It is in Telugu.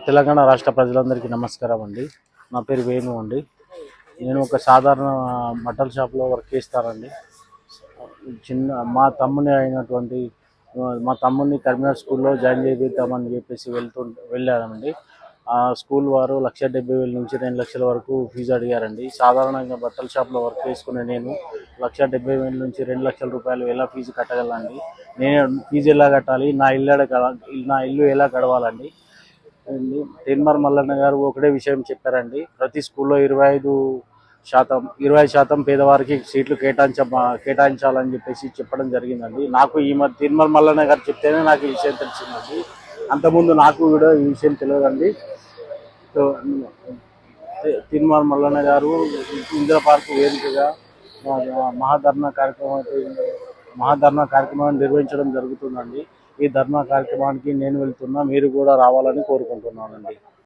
తెలంగాణ రాష్ట్ర ప్రజలందరికీ నమస్కారం అండి. నా పేరు వేణు అండి. నేను ఒక సాధారణ బట్టల షాప్లో వర్క్ చేస్తానండి. మా తమ్ముని అయినటువంటి మా తమ్ముడిని టెర్మినల్ స్కూల్లో జాయిన్ చేద్దామని చెప్పేసి వెళ్ళానండి. ఆ స్కూల్ వారు 1,70,000 నుంచి 2 లక్షల వరకు ఫీజు అడిగారండి. సాధారణంగా బట్టల షాప్లో వర్క్ చేసుకునే నేను 1,70,000 నుంచి 2 లక్షల రూపాయలు ఎలా ఫీజు కట్టగలండి? నేను ఫీజు ఎలా కట్టాలి? నా ఇల్లు ఎలా గడవాలండి? తీన్మార్ మల్లన్న గారు ఒకటే విషయం చెప్పారండి. ప్రతి స్కూల్లో 20% పేదవారికి సీట్లు కేటాయించాలని చెప్పేసి చెప్పడం జరిగిందండి. నాకు ఈ మధ్య తీన్మార్ మల్లన్న గారు చెప్తేనే నాకు ఈ విషయం తెలిసిందండి. అంతకుముందు నాకు కూడా ఈ విషయం తెలియదండి. తీన్మార్ మల్లన్న గారు ఇందిరా పార్క్ వేదికగా మహాధర్నా కార్యక్రమాన్ని నిర్వహించడం జరుగుతుందండి. ఈ ధర్నా కార్యక్రమానికి నేను వెళ్తున్నా, మీరు కూడా రావాలని కోరుకుంటున్నానండి.